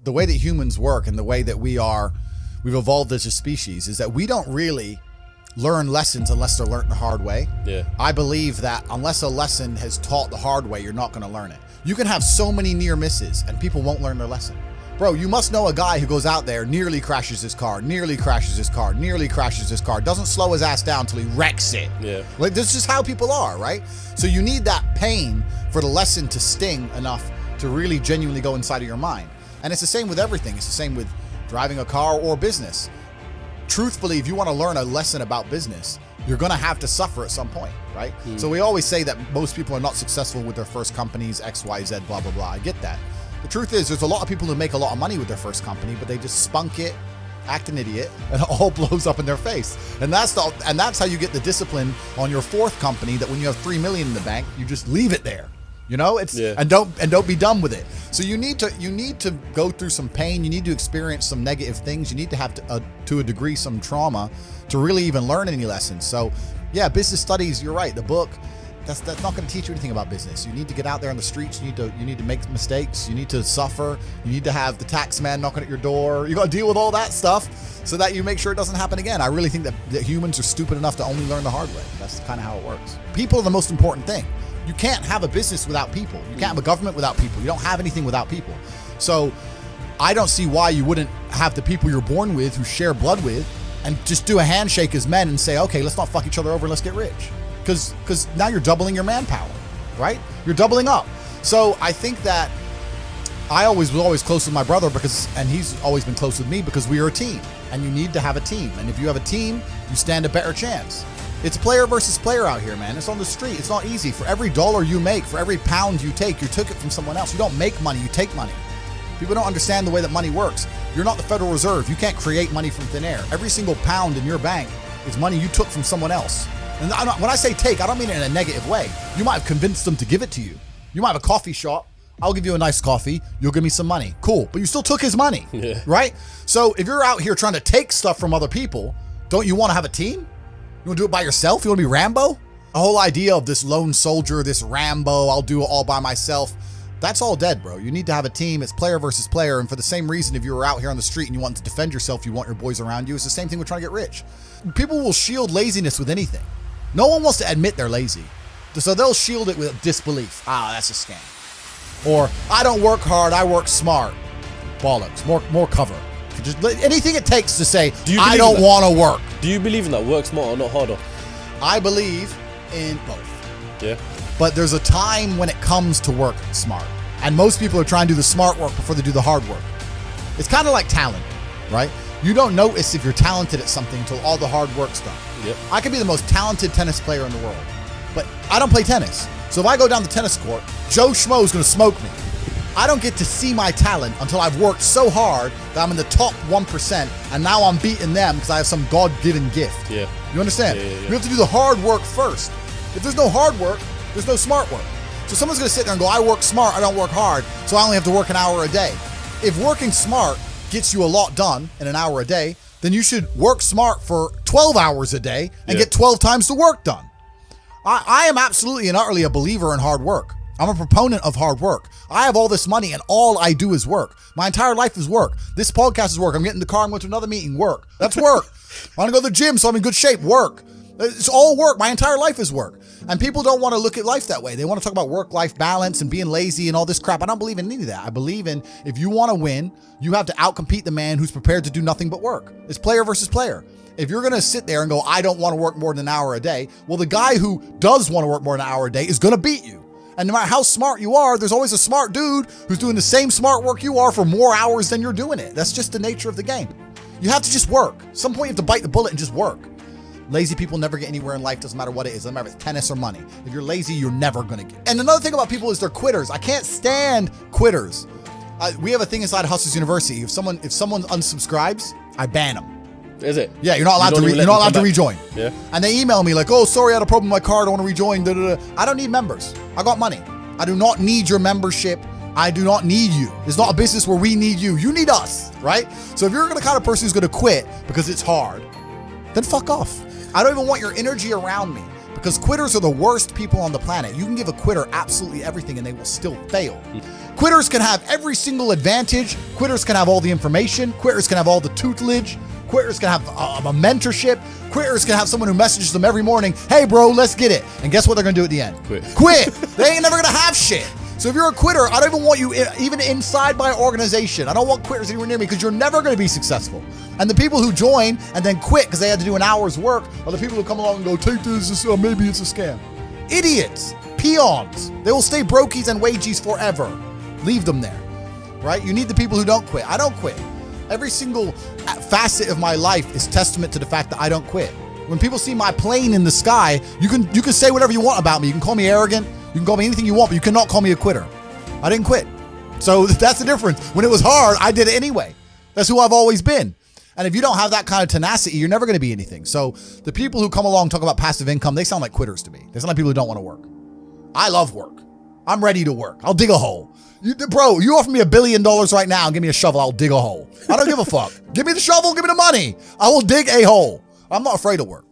the way that humans work and the way that we've evolved as a species is that we don't really learn lessons unless they're learned the hard way. Yeah. I believe that unless a lesson has taught the hard way, you're not going to learn it. You can have so many near misses and people won't learn their lesson. Bro, you must know a guy who goes out there, nearly crashes his car, doesn't slow his ass down till he wrecks it. Yeah. Like, this is just how people are, right? So you need that pain for the lesson to sting enough to really genuinely go inside of your mind. And it's the same with everything. It's the same with driving a car or business. Truthfully, if you want to learn a lesson about business, you're going to have to suffer at some point, right? So we always say that most people are not successful with their first companies, X, Y, Z, blah, blah, blah. I get that. The truth is there's a lot of people who make a lot of money with their first company, but they just spunk it, act an idiot, and it all blows up in their face. And that's how you get the discipline on your fourth company, that when you have $3 million in the bank, you just leave it there. You know, and don't be done with it. So you need to go through some pain. You need to experience some negative things. You need to have to a degree some trauma to really even learn any lessons. So yeah, business studies, you're right. The book, that's not going to teach you anything about business. You need to get out there on the streets. You need to make mistakes. You need to suffer. You need to have the tax man knocking at your door. You got to deal with all that stuff so that you make sure it doesn't happen again. I really think that humans are stupid enough to only learn the hard way. That's kind of how it works. People are the most important thing. You can't have a business without people. You can't have a government without people. You don't have anything without people. So I don't see why you wouldn't have the people you're born with, who share blood with, and just do a handshake as men and say, okay, let's not fuck each other over and let's get rich. Because now you're doubling your manpower, right? You're doubling up. So I think that I was always close with my brother and he's always been close with me because we are a team, and you need to have a team. And if you have a team, you stand a better chance. It's player versus player out here, man. It's on the street. It's not easy. For every dollar you make, for every pound you take, you took it from someone else. You don't make money, you take money. People don't understand the way that money works. You're not the Federal Reserve. You can't create money from thin air. Every single pound in your bank is money you took from someone else. And when I say take, I don't mean it in a negative way. You might have convinced them to give it to you. You might have a coffee shop. I'll give you a nice coffee. You'll give me some money. Cool. But you still took his money, right? So if you're out here trying to take stuff from other people, don't you want to have a team? You want to do it by yourself? You want to be Rambo? The whole idea of this lone soldier, this Rambo, I'll do it all by myself, that's all dead, bro. You need to have a team. It's player versus player. And for the same reason, if you were out here on the street and you want to defend yourself, you want your boys around you. It's the same thing with trying to get rich. People will shield laziness with anything. No one wants to admit they're lazy. So they'll shield it with disbelief. That's a scam. Or, I don't work hard, I work smart. Bollocks. More cover. Just anything it takes to say, I don't want to work. Do you believe in that? Work smart or not harder? I believe in both. Yeah. But there's a time when it comes to work smart. And most people are trying to do the smart work before they do the hard work. It's kind of like talent, right? You don't notice if you're talented at something until all the hard work's done. Yep. I could be the most talented tennis player in the world, but I don't play tennis. So if I go down the tennis court, Joe Schmo is going to smoke me. I don't get to see my talent until I've worked so hard that I'm in the top 1%, and now I'm beating them because I have some God-given gift. Yeah. You understand? Yeah. You have to do the hard work first. If there's no hard work, there's no smart work. So someone's going to sit there and go, I work smart, I don't work hard, so I only have to work an hour a day. If working smart gets you a lot done in an hour a day, then you should work smart for 12 hours a day and get 12 times the work done. I am absolutely and utterly a believer in hard work. I'm a proponent of hard work. I have all this money and all I do is work. My entire life is work. This podcast is work. I'm getting in the car, I'm going to another meeting, work. That's work. I want to go to the gym so I'm in good shape, work. It's all work. My entire life is work. And people don't want to look at life that way. They want to talk about work-life balance and being lazy and all this crap. I don't believe in any of that. I believe in, if you want to win, you have to outcompete the man who's prepared to do nothing but work. It's player versus player. If you're going to sit there and go, I don't want to work more than an hour a day, well, the guy who does want to work more than an hour a day is going to beat you. And no matter how smart you are, there's always a smart dude who's doing the same smart work you are for more hours than you're doing it. That's just the nature of the game. You have to just work. At some point, you have to bite the bullet and just work. Lazy people never get anywhere in life, doesn't matter what it is. Doesn't matter if it's tennis or money. If you're lazy, you're never going to get. And another thing about people is they're quitters. I can't stand quitters. We have a thing inside Hustlers University. If someone unsubscribes, I ban them. Is it? Yeah, you're not allowed to rejoin. Yeah. And they email me like, oh, sorry, I had a problem with my card. I want to rejoin. I don't need members. I got money. I do not need your membership. I do not need you. It's not a business where we need you. You need us, right? So if you're the kind of person who's going to quit because it's hard, then fuck off. I don't even want your energy around me. Because quitters are the worst people on the planet. You can give a quitter absolutely everything and they will still fail. Quitters can have every single advantage. Quitters can have all the information. Quitters can have all the tutelage. Quitters can have a mentorship. Quitters can have someone who messages them every morning, hey bro, let's get it. And guess what they're gonna do at the end? Quit. They ain't never gonna have shit. So if you're a quitter, I don't even want you even inside my organization. I don't want quitters anywhere near me because you're never gonna be successful. And the people who join and then quit because they had to do an hour's work are the people who come along and go, take this, maybe it's a scam. Idiots, peons. They will stay brokies and wagies forever. Leave them there, right? You need the people who don't quit. I don't quit. Every single facet of my life is testament to the fact that I don't quit. When people see my plane in the sky, you can say whatever you want about me. You can call me arrogant. You can call me anything you want, but you cannot call me a quitter. I didn't quit. So that's the difference. When it was hard, I did it anyway. That's who I've always been. And if you don't have that kind of tenacity, you're never going to be anything. So the people who come along and talk about passive income, they sound like quitters to me. They sound like people who don't want to work. I love work. I'm ready to work. I'll dig a hole. Bro, you offer me $1 billion right now and give me a shovel, I'll dig a hole. I don't give a fuck. Give me the shovel, give me the money. I will dig a hole. I'm not afraid of work.